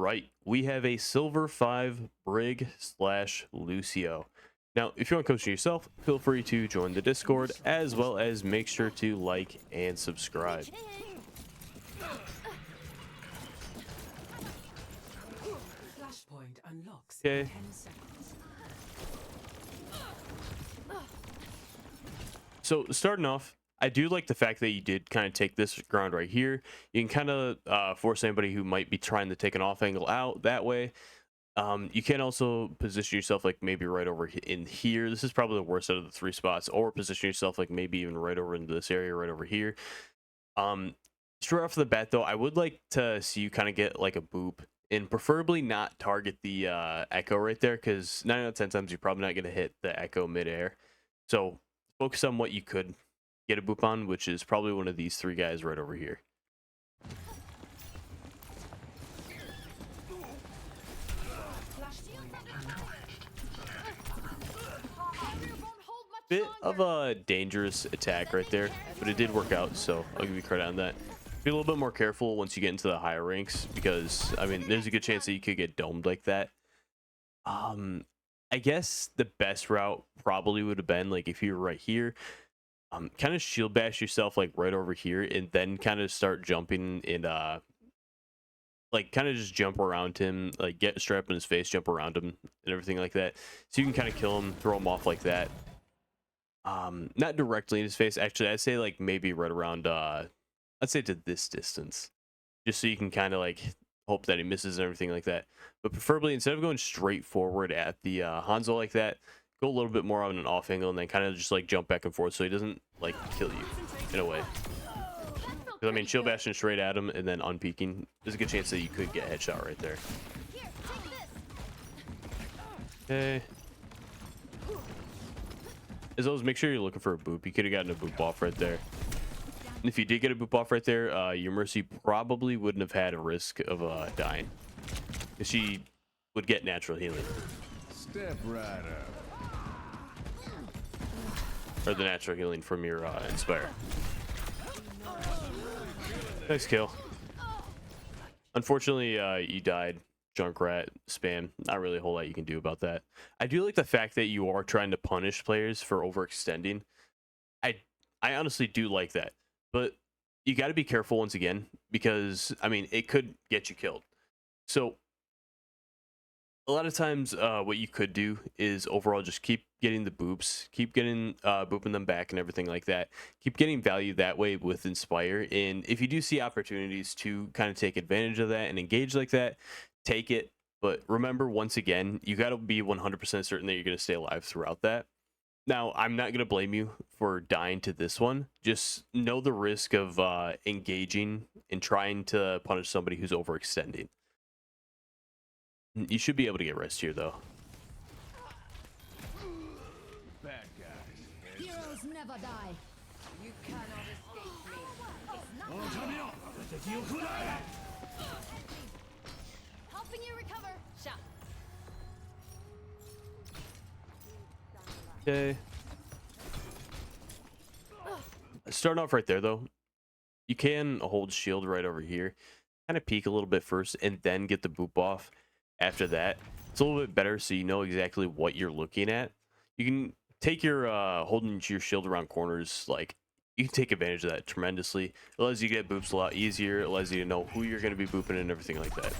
right, we have a silver 5 Brig slash Lucio. Now, if you want to coach yourself, feel free to join the Discord, as well as make sure to like and subscribe. Flashpoint unlocks Okay. in 10 seconds. So starting off, I do like the fact that you did kind of take this ground right here. You can kind of force anybody who might be trying to take an off angle out that way. You can also position yourself like maybe right over in here. This is probably the worst out of the 3 spots, or position yourself like maybe even right over into this area right over here. Straight off the bat though, I would like to see you kind of get like a boop and preferably not target the echo right there, because 9 out of 10 times you're probably not going to hit the echo midair. So focus on what you could get a boop on, which is probably one of these 3 guys right over here. Bit of a dangerous attack right there, but it did work out, so I'll give you credit on that. Be a little bit more careful once you get into the higher ranks, because I mean there's a good chance that you could get domed like that. I guess the best route probably would have been like if you were right here, kind of shield bash yourself like right over here, and then kind of start jumping and like kind of just jump around him, like get strap in his face, jump around him and everything like that, so you can kind of kill him, throw him off like that. Not directly in his face, actually. I'd say like maybe right around I'd say to this distance, just so you can kind of like hope that he misses and everything like that. But preferably, instead of going straight forward at the Hanzo like that, go a little bit more on an off angle and then kind of just like jump back and forth so he doesn't like kill you in a way. Because I mean, shield bashing straight at him and then unpeaking, there's a good chance that you could get a headshot right there. Okay. As always, make sure you're looking for a boop. You could have gotten a boop off right there. And if you did get a boop off right there, your Mercy probably wouldn't have had a risk of dying, because she would get natural healing. Step right up. Or the natural healing from your Inspire. Nice kill. Unfortunately, you died. Junkrat spam. Not really a whole lot you can do about that. I do like the fact that you are trying to punish players for overextending. I honestly do like that, but you got to be careful once again, because I mean it could get you killed. So a lot of times what you could do is overall just keep getting the boops, keep getting booping them back and everything like that, keep getting value that way with Inspire. And if you do see opportunities to kind of take advantage of that and engage like that, take it. But remember, once again, you got to be 100% certain that you're going to stay alive throughout that. Now, I'm not going to blame you for dying to this one. Just know the risk of engaging and trying to punish somebody who's overextending. You should be able to get rest here, though. Bad guys. Heroes never die. You cannot escape me. Helping you recover. Shot. Okay. Starting off right there, though, you can hold shield right over here, kind of peek a little bit first, and then get the boop off after that. It's a little bit better, so you know exactly what you're looking at. You can take your holding your shield around corners, like you can take advantage of that tremendously. It allows you to get boops a lot easier. It allows you to know who you're going to be booping and everything like that.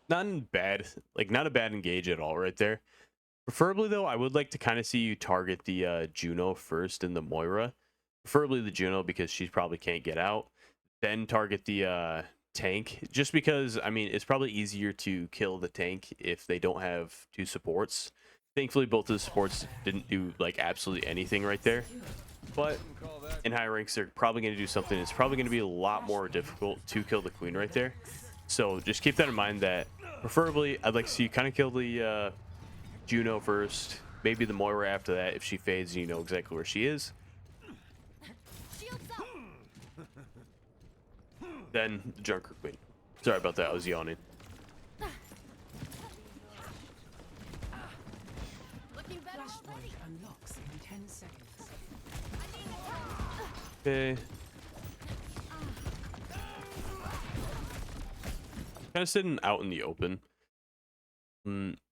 Not bad, like not a bad engage at all right there. Preferably though, I would like to kind of see you target the Juno first and the Moira. Preferably the Juno, because she probably can't get out. Then target the tank, just because I mean it's probably easier to kill the tank if they don't have 2 supports. Thankfully, both of the supports didn't do like absolutely anything right there. But in high ranks, they're probably going to do something. It's probably going to be a lot more difficult to kill the queen right there. So just keep that in mind, that preferably I'd like to see you kind of kill the Juno first, maybe the Moira after that. If she fades, you know exactly where she is. then the Junker Queen. Sorry about that. I was yawning. Looking better already. Flashpoint unlocks in 10 seconds. Okay. Kind of sitting out in the open.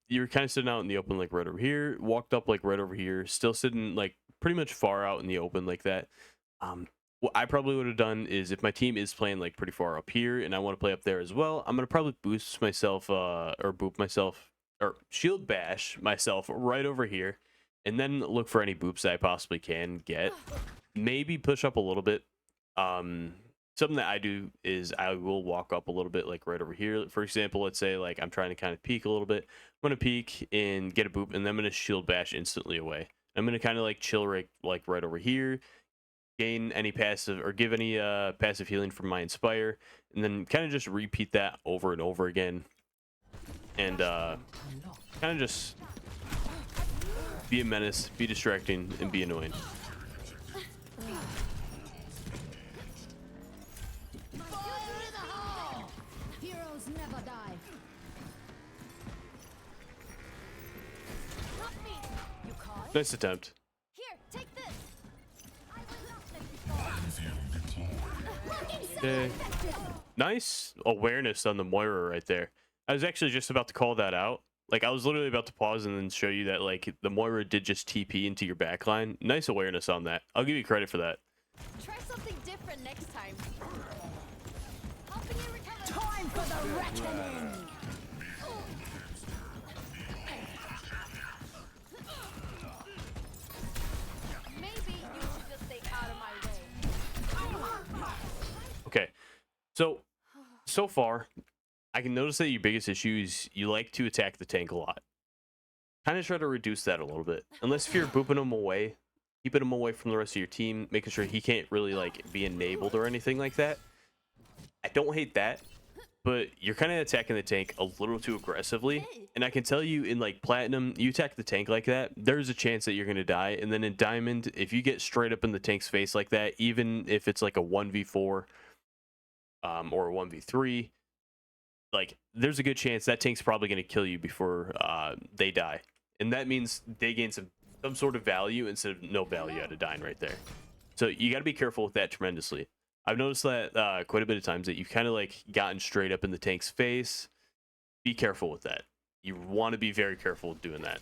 You're kind of sitting out in the open, like right over here. Walked up like right over here. Still sitting like pretty much far out in the open like that. What I probably would have done is if my team is playing like pretty far up here and I want to play up there as well, I'm gonna probably boost myself or boop myself or shield bash myself right over here, and then look for any boops that I possibly can get. Maybe push up a little bit. Something that I do is I will walk up a little bit, like right over here. For example, let's say like I'm trying to kind of peek a little bit. I'm gonna peek and get a boop, and then I'm gonna shield bash instantly away. I'm gonna kind of like chill right over here, gain any passive or give any passive healing from my inspire, and then kind of just repeat that over and over again, and kind of just be a menace, be distracting, and be annoying. Fire in the hole! Heroes never die. Not me. You call it? Nice attempt. Here, take this. I was not before. Looking so Okay. effective. Nice awareness on the Moira right there. I was actually just about to call that out. Like, I was literally about to pause and then show you that, like, the Moira did just TP into your backline. Nice awareness on that. I'll give you credit for that. Try something different next time. Helping you recover. Time for the reckoning. Maybe you should just stay out of my way. Okay. So far, I can notice that your biggest issue is you like to attack the tank a lot. Kind of try to reduce that a little bit. Unless if you're booping him away, keeping him away from the rest of your team, making sure he can't really, like, be enabled or anything like that. I don't hate that. But you're kind of attacking the tank a little too aggressively. And I can tell you in like Platinum, you attack the tank like that, there's a chance that you're going to die. And then in Diamond, if you get straight up in the tank's face like that, even if it's like a 1v4 or a 1v3, like there's a good chance that tank's probably going to kill you before they die. And that means they gain some sort of value instead of no value out of dying right there. So you got to be careful with that tremendously. I've noticed that quite a bit of times that you've kind of like gotten straight up in the tank's face. Be careful with that. You want to be very careful with doing that.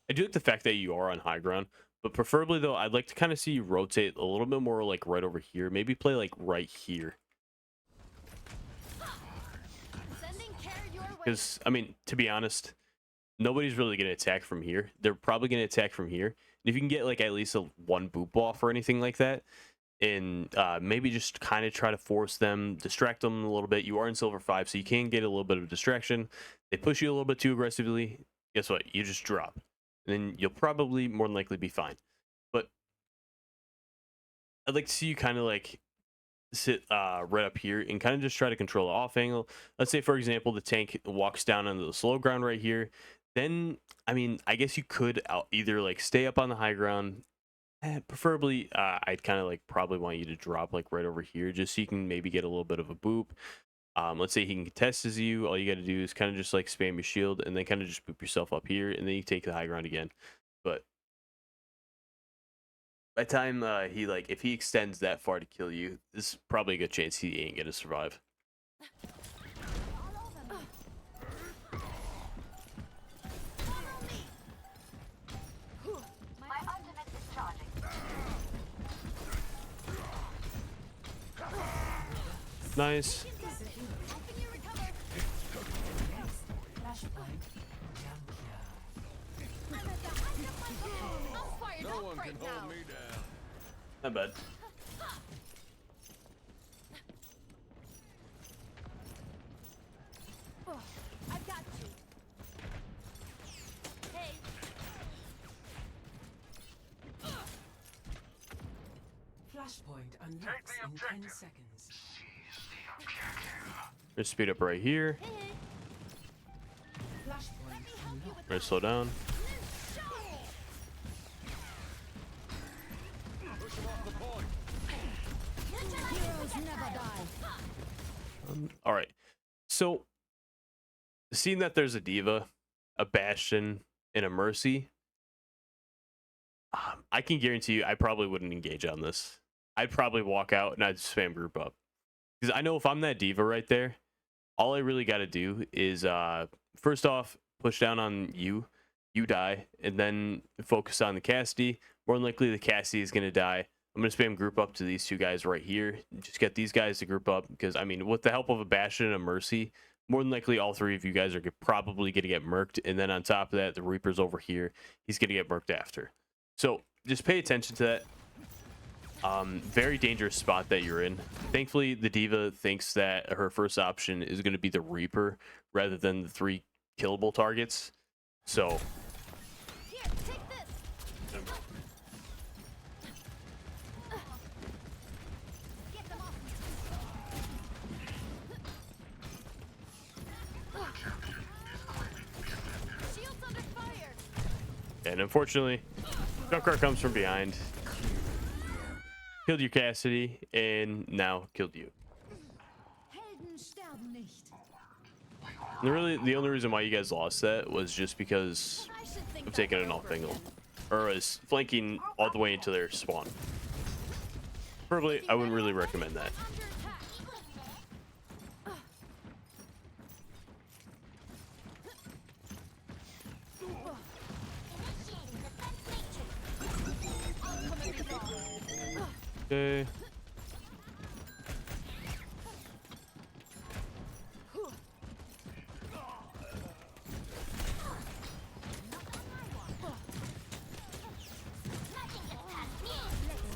I do like the fact that you are on high ground, but preferably though, I'd like to kind of see you rotate a little bit more like right over here. Maybe play like right here. Because, I mean, to be honest, nobody's really going to attack from here. They're probably going to attack from here. And if you can get, like, at least one boop off or anything like that, and maybe just kind of try to force them, distract them a little bit. You are in Silver 5, so you can get a little bit of distraction. They push you a little bit too aggressively. Guess what? You just drop. And then you'll probably more than likely be fine. But I'd like to see you kind of, like, sit right up here and kind of just try to control the off angle. Let's say, for example, the tank walks down onto the slow ground right here. Then, I mean, I guess you could either like stay up on the high ground. Preferably, I'd kind of like probably want you to drop like right over here just so you can maybe get a little bit of a boop. Let's say he can contest as you. All you got to do is kind of just like spam your shield and then kind of just boop yourself up here, and then you take the high ground again. But by the time he like, if he extends that far to kill you, this is probably a good chance he ain't gonna survive. My ultimate is charging. Nice. Helping you recover. Flashpoint jump I'm at the height of my goal. I'm fired No up one right can now. hold me down. Not bad. Oh, I got you. Hey. Flashpoint unlocks in 10 seconds. Just speed up right here. Hey. Flashpoint unlocked. Right, slow down. Heroes never die. All right. So, seeing that there's a diva, a bastion, and a mercy, I can guarantee you I probably wouldn't engage on this. I'd probably walk out and I'd spam group up. Because I know if I'm that diva right there, all I really got to do is, first off, push down on you die, and then focus on the Cassidy. More than likely, the Cassidy is going to die. I'm going to spam group up to these two guys right here. Just get these guys to group up, because, I mean, with the help of a Bastion and a Mercy, more than likely all three of you guys are probably going to get murked. And then on top of that, the Reaper's over here. He's going to get murked after. So just pay attention to that. Very dangerous spot that you're in. Thankfully, the diva thinks that her first option is going to be the Reaper rather than the 3 killable targets. So Here, take this. Get them off. Shields under fire. and unfortunately, Junkrat comes from behind, killed your Cassidy, and now killed you. Helden sterben nicht. And really, the only reason why you guys lost that was just because I should think of that taking an over off angle, again. or was flanking all the way into their spawn. Probably, I wouldn't really recommend that. Under attack. Okay.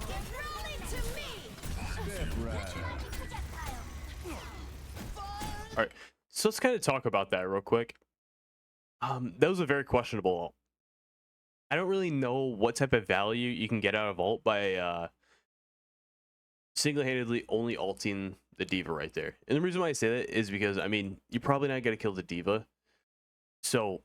Get rolling to me. Step right up. All right, so let's kind of talk about that real quick. That was a very questionable ult. I don't really know what type of value you can get out of ult by single-handedly only ulting the diva right there. And the reason why I say that is because, I mean, you're probably not going to kill the diva, so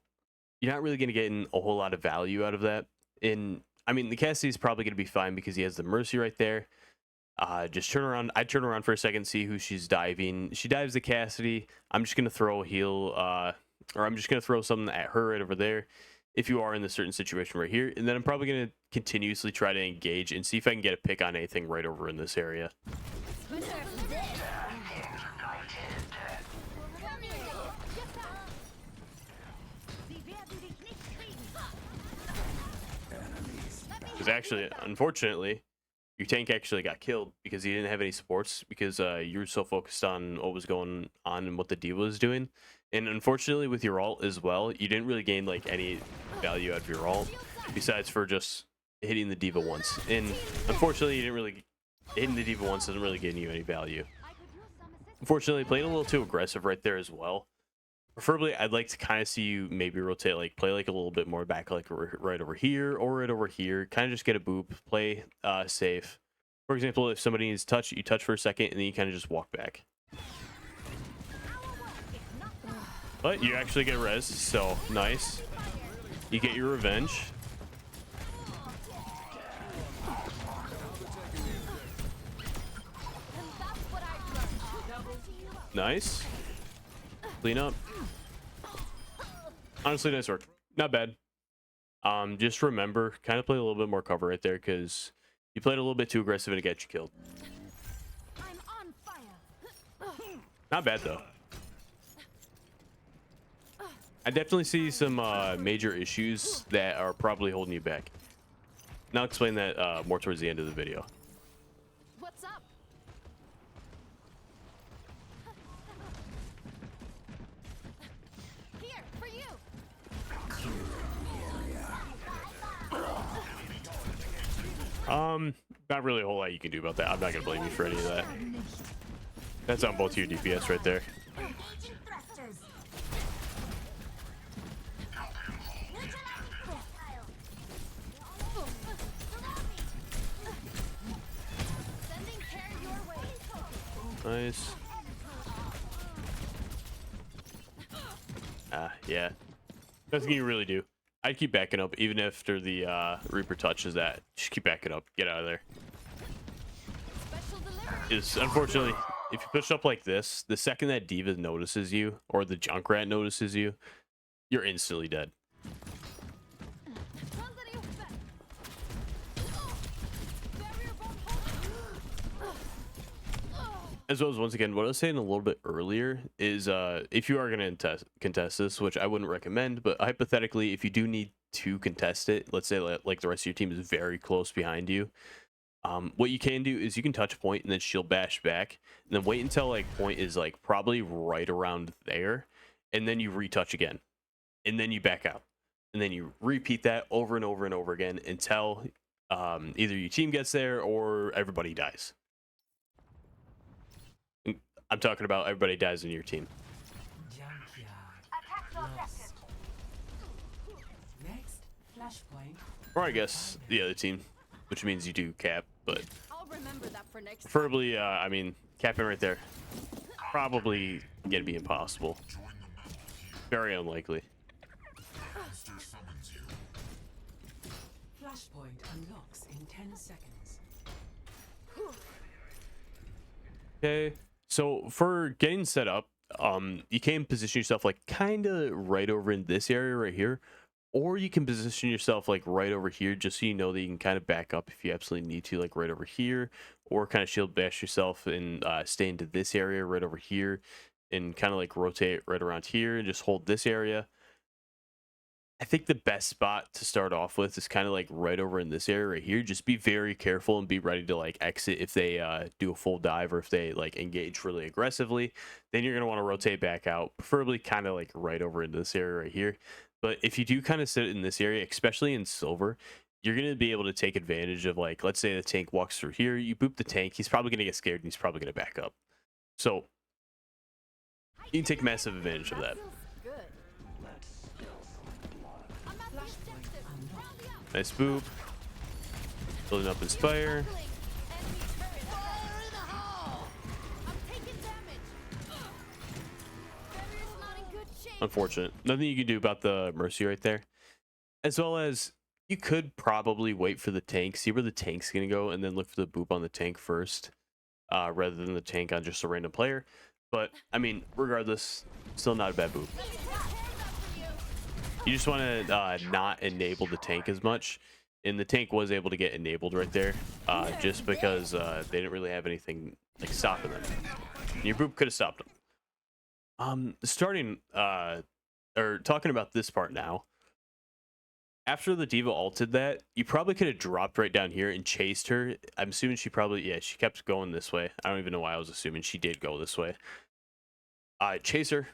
you're not really going to get a whole lot of value out of that. And I mean, the Cassidy is probably going to be fine because he has the Mercy right there. Just turn around. I turn around for a second, see who she's diving. She dives the Cassidy. I'm just going to throw a heal, or I'm just going to throw something at her right over there if you are in this certain situation right here. And then I'm probably going to continuously try to engage and see if I can get a pick on anything right over in this area. Because actually, unfortunately, your tank actually got killed because he didn't have any supports, because you were so focused on what was going on and what the diva was doing. And unfortunately, with your ult as well, you didn't really gain like any value out of your ult, besides for just hitting the diva once. And unfortunately, you didn't really hitting the diva once doesn't really gain you any value. Unfortunately, playing a little too aggressive right there as well. Preferably, I'd like to kind of see you maybe rotate, like play like a little bit more back, like right over here or right over here. Kind of just get a boop, play safe. For example, if somebody needs touch, you touch for a second and then you kind of just walk back. But you actually get res, so nice. You get your revenge. Nice. Clean up. Honestly, nice work. Not bad. Just remember, kind of play a little bit more cover right there, because you played a little bit too aggressive and it got you killed. I'm on fire. Not bad though. I definitely see some major issues that are probably holding you back. And I'll explain that more towards the end of the video. What's up? Here, for you. Not really a whole lot you can do about that. I'm not gonna blame you for any of that. That's on both your DPS right there. Sending care your way. Nice. Yeah. Nothing you really do. I'd keep backing up even after the Reaper touches that. Just keep backing up. Get out of there. Special delivery. Is unfortunately, if you push up like this, the second that Diva notices you or the Junkrat notices you, you're instantly dead. As well as, once again, what I was saying a little bit earlier is if you are going to contest this, which I wouldn't recommend, but hypothetically, if you do need to contest it, let's say like the rest of your team is very close behind you, what you can do is you can touch point and then shield bash back, and then wait until like point is like probably right around there, and then you retouch again, and then you back out, and then you repeat that over and over and over again until either your team gets there or everybody dies. I'm talking about everybody dies in your team. Junkyard. Lost. Next, flashpoint. Or I guess the other team, which means you do cap, but I'll remember that for next time. preferably, I mean, capping right there, probably gonna be impossible. Very unlikely. Flashpoint unlocks in 10 seconds. Okay, so for getting set up, you can position yourself like kind of right over in this area right here, or you can position yourself like right over here just so you know that you can kind of back up if you absolutely need to, like right over here, or kind of shield bash yourself and stay into this area right over here and kind of like rotate right around here and just hold this area. I think the best spot to start off with is kind of like right over in this area right here. Just be very careful and be ready to like exit if they do a full dive or if they like engage really aggressively. Then you're going to want to rotate back out, preferably kind of like right over into this area right here. But if you do kind of sit in this area, especially in silver, you're going to be able to take advantage of, like, let's say the tank walks through here, you boop the tank, he's probably going to get scared and he's probably going to back up. So you can take massive advantage of that. Good. I'm at the objective. Round me up. Nice boop. Building up Inspire. Enemy turret. Fire in the hole. I'm taking damage. Barrier's not in good shape. Unfortunate. Nothing you can do about the Mercy right there. As well as you could probably wait for the tank, see where the tank's going to go, and then look for the boop on the tank first, rather than the tank on just a random player. But, I mean, regardless, still not a bad boop. You just want to not enable the tank as much. And the tank was able to get enabled right there, just because they didn't really have anything like stopping them. And your boop could have stopped them. Or talking about this part now. After the Diva ulted that, you probably could have dropped right down here and chased her. I'm assuming she probably, yeah, she kept going this way. I don't even know why I was assuming she did go this way. Chase her.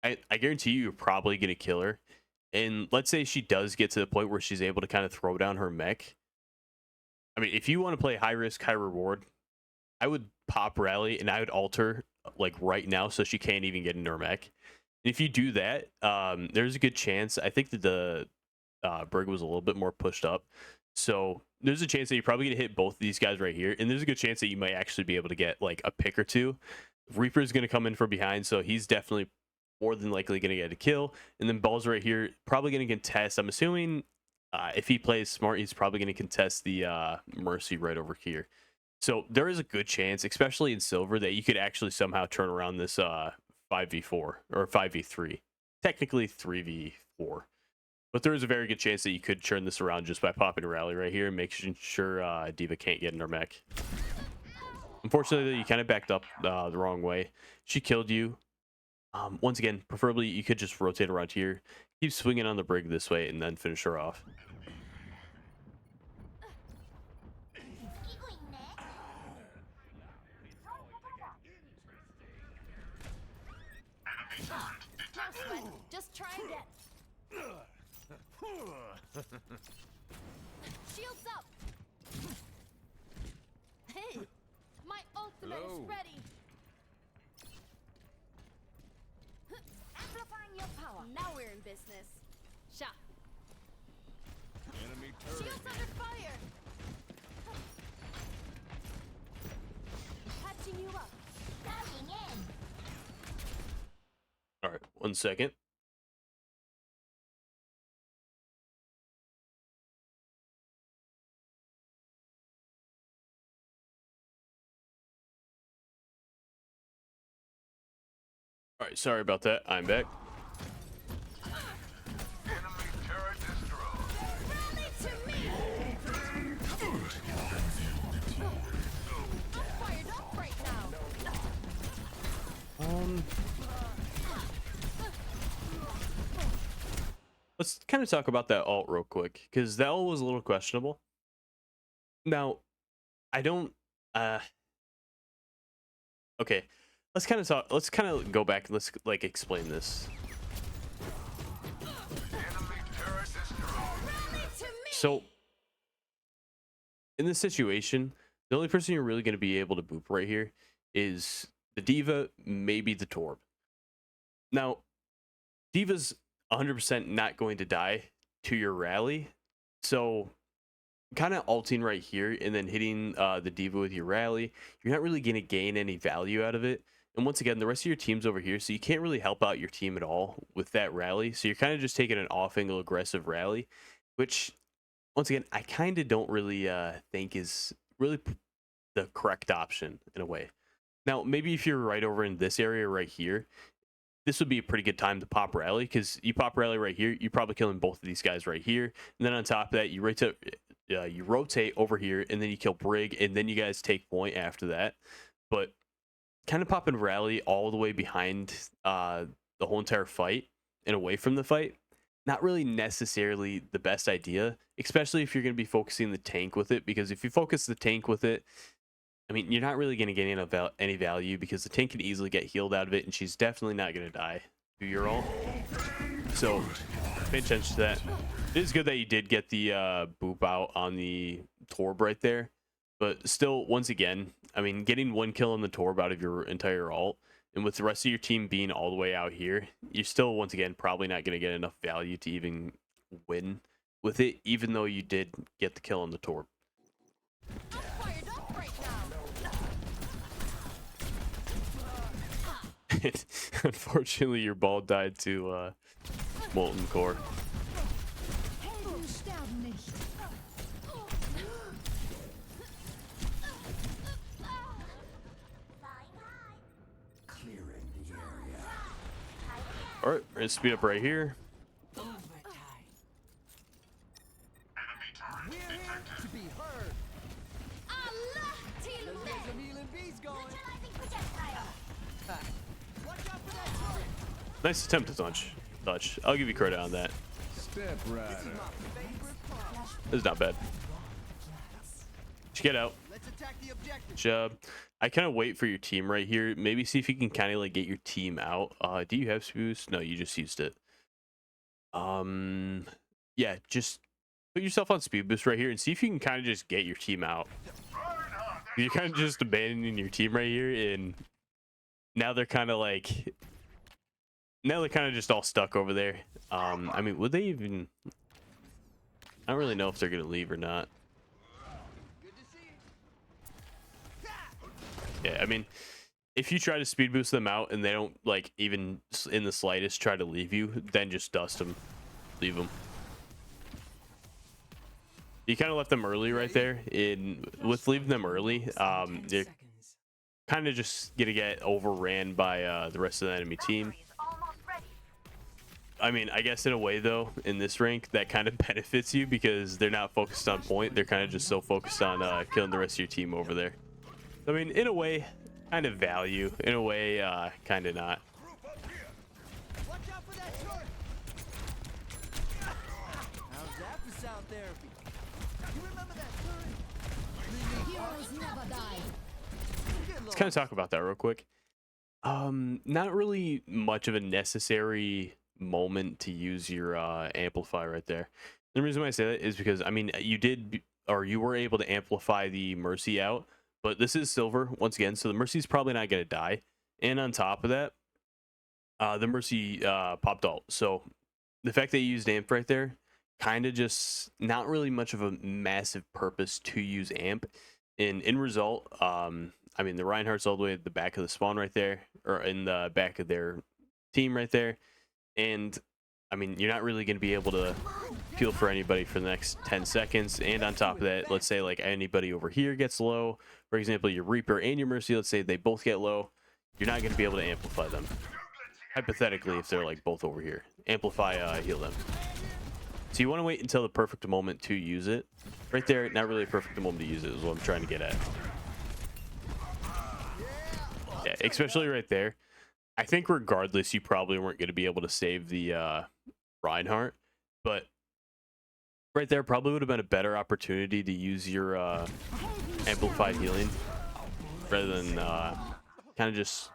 I guarantee you're probably going to kill her. And let's say she does get to the point where she's able to kind of throw down her mech. I mean, if you want to play high risk, high reward, I would pop rally and I would alter like right now so she can't even get into her mech. And if you do that, there's a good chance. I think that the Brig was a little bit more pushed up. So there's a chance that you're probably going to hit both of these guys right here. And there's a good chance that you might actually be able to get like a pick or two. Reaper's going to come in from behind. So he's definitely more than likely going to get a kill. And then Ball's right here, probably going to contest. I'm assuming if he plays smart, he's probably going to contest the Mercy right over here. So there is a good chance, especially in silver, that you could actually somehow turn around this 5v4 or 5v3. Technically 3v4. But there is a very good chance that you could turn this around just by popping a rally right here and making sure Diva can't get in her mech. Unfortunately, you kind of backed up the wrong way. She killed you. Once again, preferably you could just rotate around here, keep swinging on the Brig this way, and then finish her off. No sweat. Just try again. Shields up. Hey, my ultimate is ready. Amplifying your power. Now we're in business. Shot. Enemy turret. Shields under fire. Patching you up. Diving in. All right, 1 second. All right, sorry about that. I'm back. Enemy turret destroyed. Rally to me! I'm fired up right now. Let's kind of talk about that ult real quick, because that ult was a little questionable. Now, I don't. Okay, let's kind of talk. Let's kind of go back and let's like explain this. Enemy turret destroyed. Rally to me! So, in this situation, the only person you're really going to be able to boop right here is the Diva, maybe the Torb. Now, Diva's 100% not going to die to your rally, so kind of ulting right here and then hitting the Diva with your rally, you're not really going to gain any value out of it. And once again, the rest of your team's over here, so you can't really help out your team at all with that rally. So you're kind of just taking an off-angle aggressive rally, which, once again, I kind of don't really think is really the correct option in a way. Now, maybe if you're right over in this area right here, this would be a pretty good time to pop rally, because you pop rally right here, you're probably killing both of these guys right here. And then on top of that, you rotate over here, and then you kill Brig, and then you guys take point after that. But kind of popping rally all the way behind the whole entire fight and away from the fight, not really necessarily the best idea, especially if you're going to be focusing the tank with it, because if you focus the tank with it, I mean, you're not really going to get any value, because the tank can easily get healed out of it, and she's definitely not going to die to your ult. So pay attention to that. It is good that you did get the boop out on the Torb right there, but still, once again, I mean, getting one kill on the Torb out of your entire ult, and with the rest of your team being all the way out here, you're still, once again, probably not going to get enough value to even win with it, even though you did get the kill on the Torb. I'm fired up right now. Unfortunately, your ball died to Molten Core. Helden sterben nicht. All right, we're gonna speed up right here. Overtime. We're here to be heard. Allah till There's me! a healing beast going. Neutralizing projectile. Watch out for that turret. Nice attempt to touch. I'll give you credit on that. Step right This is my up. favorite part. This is not bad. Just get out. Let's attack the objective. Job. I kind of wait for your team right here. Maybe see if you can kind of like get your team out. Do you have boost? No, you just used it. Yeah, just put yourself on speed boost right here and see if you can kind of just get your team out. You're kind of just abandoning your team right here, and now they're kind of like, just all stuck over there. I mean, would they even? I don't really know if they're gonna leave or not. Good to see you. Yeah, I mean, if you try to speed boost them out and they don't like even in the slightest try to leave you, then just dust them, leave them. You kind of left them early right there. With leaving them early, they're Seconds. kind of just gonna get overran by the rest of the enemy team. I mean, I guess in a way though, in this rank, that kind of benefits you because they're not focused on point. They're kind of just so focused on killing the rest of your team over there. I mean, in a way, kind of value. In a way, kind of not. Watch out for that turret. How's that for sound therapy? You remember that turret? Heroes never die. Good Let's kind of talk about that real quick. Not really much of a necessary moment to use your amplify right there. The reason why I say that is because, I mean, you were able to amplify the Mercy out, but this is silver once again, so the Mercy's probably not going to die. And on top of that, the Mercy popped ult. So the fact that you used amp right there, kind of just not really much of a massive purpose to use amp. And in result, I mean, the Reinhardt's all the way at the back of the spawn right there, or in the back of their team right there. And I mean, you're not really going to be able to peel for anybody for the next 10 seconds. And on top of that, let's say like anybody over here gets low, for example, your Reaper and your Mercy, let's say they both get low, you're not going to be able to amplify them. hypothetically, if they're like both over here, amplify, heal them. So you want to wait until the perfect moment to use it. Right there, not really a perfect moment to use it is what I'm trying to get at. Yeah, especially right there. I think regardless, you probably weren't going to be able to save the Reinhardt, but right there probably would have been a better opportunity to use your amplified healing rather than kind of just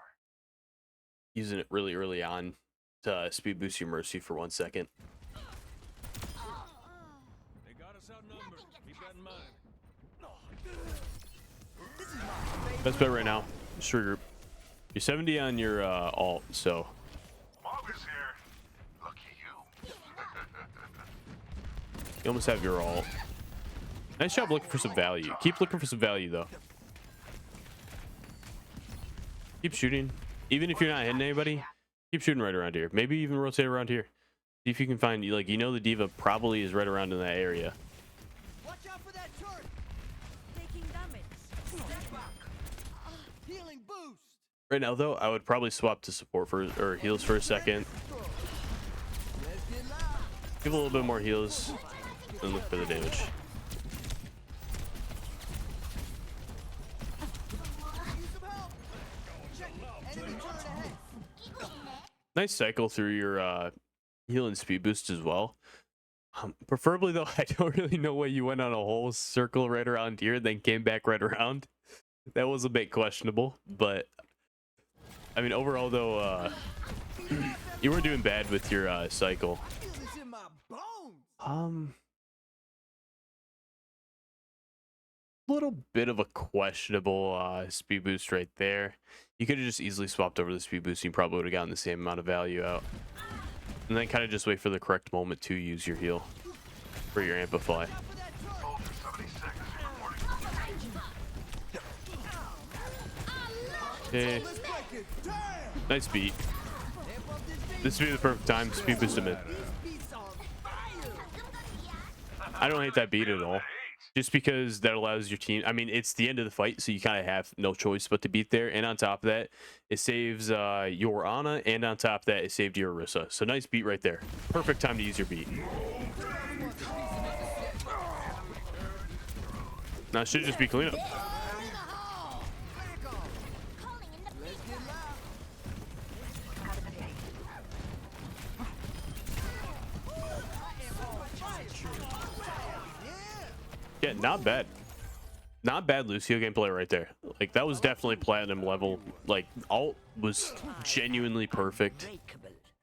using it really early on to speed boost your Mercy for 1 second. They got us outnumbered. Keep that in mind. Best bet right now, just regroup. You're 70 on your alt, so Margaret's here. Lucky you. you almost have your alt. Nice job looking for some value. Keep looking for some value, though. Keep shooting. Even if you're not hitting anybody, keep shooting right around here. Maybe even rotate around here. See if you can find, like, you know the diva probably is right around in that area. Watch out for that turret. Taking damage. Step back. Healing boost. Right now, though, I would probably swap to support for or heals for a second. Let's get loud. Give a little bit more heals and look for the damage. Need some help. Check it. Enemy turret ahead. Nice cycle through your heal and speed boost as well. Preferably, though, I don't really know why you went on a whole circle right around here, then came back right around. That was a bit questionable, but I mean, overall, though, you weren't doing bad with your cycle. Feel this in my bones. Little bit of a questionable speed boost right there. You could have just easily swapped over the speed boost and you probably would have gotten the same amount of value out. And then kind of just wait for the correct moment to use your heal for your amplify. Watch out for that turret. Hold for 70 seconds reporting. Okay, Let's break it. Damn. nice beat. Amp up this beat. This would be the perfect time. Speed boost him in. These beats on fire. I don't hate that beat at all. Just because that allows your team. I mean, it's the end of the fight, so you kind of have no choice but to beat there. And on top of that, it saves your Ana, and on top of that, it saved your Orisa. So nice beat right there. Perfect time to use your beat. Now it should just be cleanup. Fire in the hole. Back off. Let's get loud. Yeah. Yeah, not bad. Not bad Lucio gameplay right there. Like, that was definitely platinum level. Like, ult was genuinely perfect.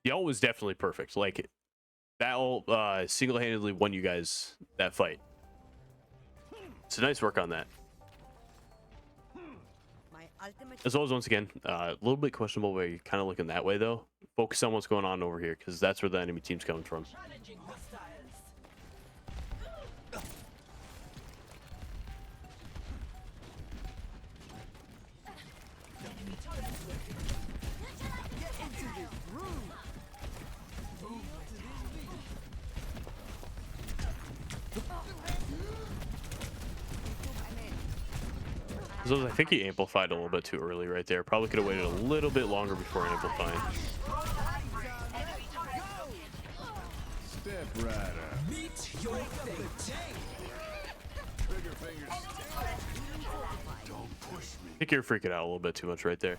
The ult was definitely perfect. Like, that ult single-handedly won you guys that fight. So nice work on that. My ultimate. As well as, once again, a little bit questionable where you're kind of looking that way, though. Focus on what's going on over here, because that's where the enemy team's coming from. Get into this room. Move to this beat. So I think he amplified a little bit too early right there. Probably could have waited a little bit longer before amplifying. Step right up. Meet your fate. Trigger fingers. Don't push me. I think you're freaking out a little bit too much right there.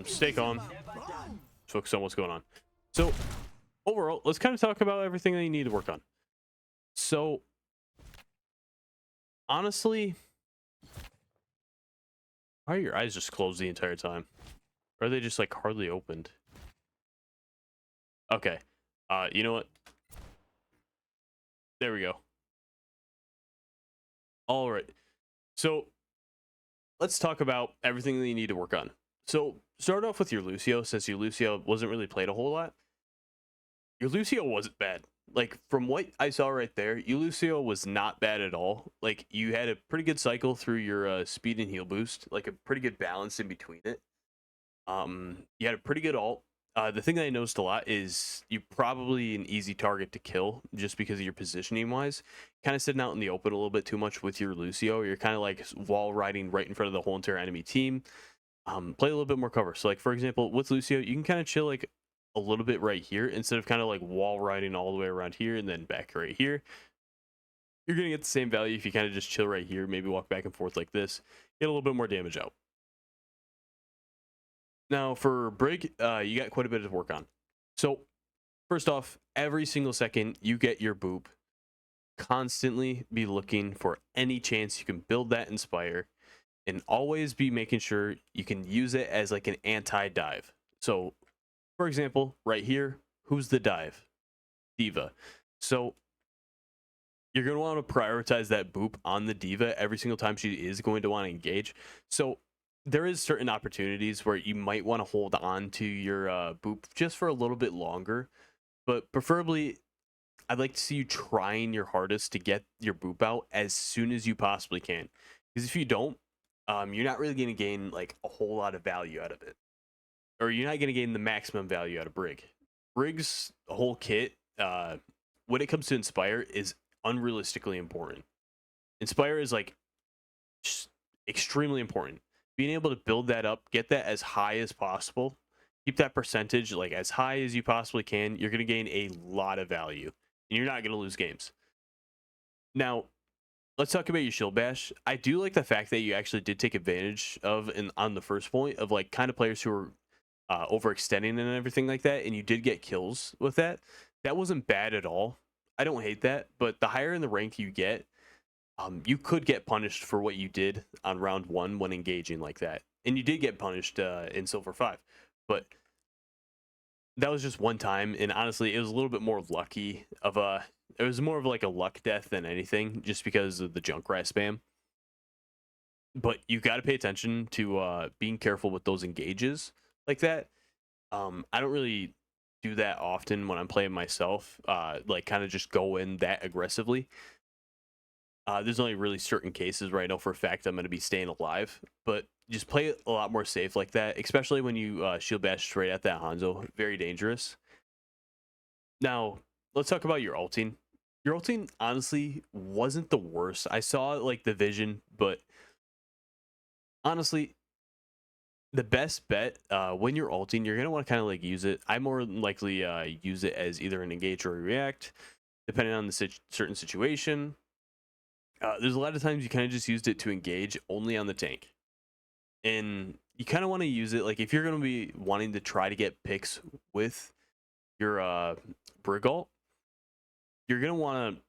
Stay calm. Focus on what's going on. So overall, let's kind of talk about everything that you need to work on. So honestly, why are your eyes just closed the entire time? Or are they just like hardly opened? Okay. You know what? There we go. All right. So let's talk about everything that you need to work on. So start off with your Lucio, since your Lucio wasn't really played a whole lot. Your Lucio wasn't bad. Like, from what I saw right there, your Lucio was not bad at all. Like, you had a pretty good cycle through your speed and heal boost, like a pretty good balance in between it. You had a pretty good ult. The thing that I noticed a lot is you're probably an easy target to kill just because of your positioning wise. Kind of sitting out in the open a little bit too much with your Lucio. You're kind of like wall riding right in front of the whole entire enemy team. play a little bit more cover. So like for example, with Lucio, you can kind of chill like a little bit right here instead of kind of like wall riding all the way around here and then back right here. You're gonna get the same value if you kind of just chill right here, maybe walk back and forth like this, get a little bit more damage out. Now for Brig, you got quite a bit to work on. So first off, every single second you get your boop, constantly be looking for any chance you can build that Inspire, and always be making sure you can use it as like an anti-dive. So for example, right here, who's the dive? Diva. So you're going to want to prioritize that boop on the Diva every single time she is going to want to engage. So there is certain opportunities where you might want to hold on to your boop just for a little bit longer, but preferably I'd like to see you trying your hardest to get your boop out as soon as you possibly can. Because if you don't, you're not really going to gain like a whole lot of value out of it, or you're not going to gain the maximum value out of Brig. Brig's whole kit, when it comes to Inspire, is unrealistically important. Inspire is like just extremely important. Being able to build that up, get that as high as possible, keep that percentage like as high as you possibly can, you're going to gain a lot of value and you're not going to lose games. Now, let's talk about your shield bash. I do like the fact that you actually did take advantage of on the first point of like kind of players who are overextending and everything like that, and you did get kills with that. That wasn't bad at all. I don't hate that, but the higher in the rank you get, you could get punished for what you did on round 1 when engaging like that, and you did get punished in Silver 5, but that was just one time, and honestly, it was a little bit more lucky of a. It was more of like a luck death than anything, just because of the Junkrat spam. But you got to pay attention to being careful with those engages like that. I don't really do that often when I'm playing myself, like kind of just go in that aggressively. There's only really certain cases where I know for a fact I'm going to be staying alive, but just play it a lot more safe like that, especially when you shield bash straight at that Hanzo. Very dangerous. Now, let's talk about your ulting. Your ulting honestly wasn't the worst. I saw like the vision, but honestly, the best bet when you're ulting, you're going to want to kind of like use it. I more than likely use it as either an engage or a react, depending on the certain situation. There's a lot of times you kind of just used it to engage only on the tank. And you kind of want to use it, like if you're going to be wanting to try to get picks with your Brig ult, you're going to want to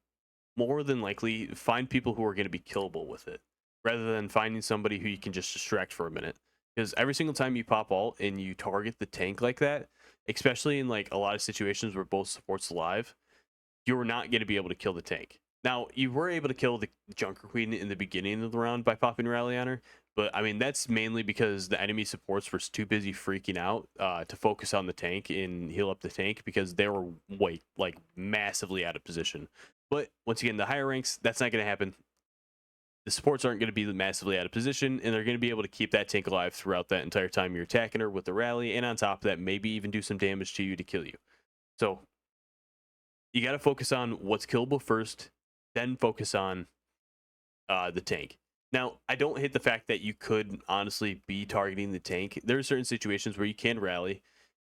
more than likely find people who are going to be killable with it, rather than finding somebody who you can just distract for a minute. Because every single time you pop ult and you target the tank like that, especially in like a lot of situations where both supports live, you're not going to be able to kill the tank. Now, you were able to kill the Junker Queen in the beginning of the round by popping Rally on her, but I mean, that's mainly because the enemy supports were too busy freaking out to focus on the tank and heal up the tank, because they were like massively out of position. But once again, the higher ranks, that's not going to happen. The supports aren't going to be massively out of position, and they're going to be able to keep that tank alive throughout that entire time you're attacking her with the rally, and on top of that, maybe even do some damage to you to kill you. So you got to focus on what's killable first, then focus on the tank. Now, I don't hate the fact that you could honestly be targeting the tank. There are certain situations where you can rally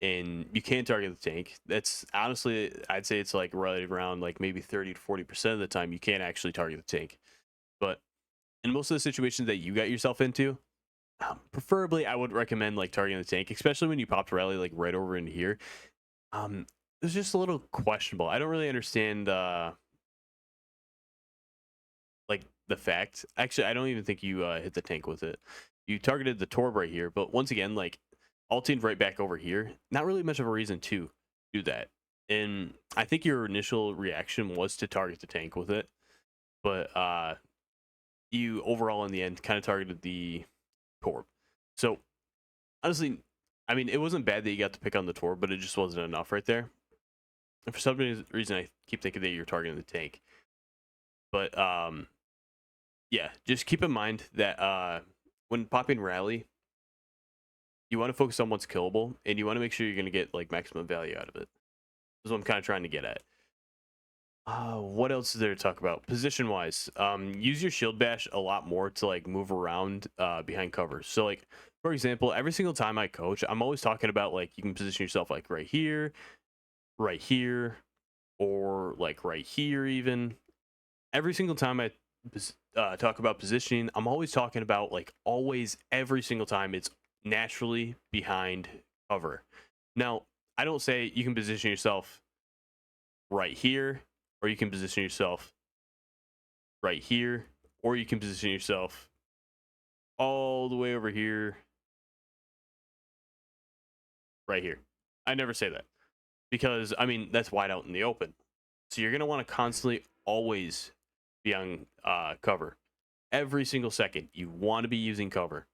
and you can target the tank. That's honestly, I'd say it's like right around like maybe 30 to 40% of the time you can actually target the tank. But in most of the situations that you got yourself into, preferably I would recommend like targeting the tank, especially when you popped rally like right over in here. It's just a little questionable. I don't really understand like the fact. Actually, I don't even think you hit the tank with it. You targeted the Torb right here, but once again, like ulting right back over here, not really much of a reason to do that. And I think your initial reaction was to target the tank with it, but you overall in the end kind of targeted the Torb. So honestly, I mean, it wasn't bad that you got to pick on the Torb, but it just wasn't enough right there. And for some reason, I keep thinking that you're targeting the tank. But yeah, just keep in mind that when popping rally, you want to focus on what's killable, and you want to make sure you're going to get like maximum value out of it. That's what I'm kind of trying to get at. What else is there to talk about? Position wise, use your shield bash a lot more to like move around behind cover. So like For example, every single time I coach, I'm always talking about like you can position yourself like right here, or like right here even. Every single time I talk about positioning, I'm always talking about like always every single time it's naturally behind cover. Now, I don't say you can position yourself right here, or you can position yourself right here, or you can position yourself all the way over here, right here. I never say that because, I mean, that's wide out in the open. So you're going to want to constantly always be on cover. Every single second, you want to be using cover.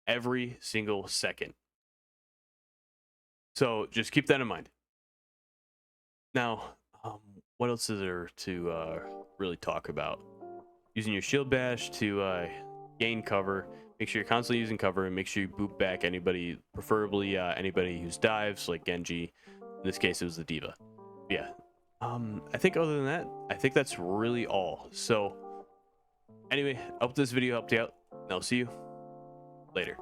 Every single second. So just keep that in mind. Now, what else is there to really talk about? Using your shield bash to gain cover. Make sure you're constantly using cover, and make sure you boot back anybody, preferably anybody who's dives, like Genji. In this case, it was the diva. Yeah. I think other than that, I think that's really all. So, anyway, I hope this video helped you out, and I'll see you later.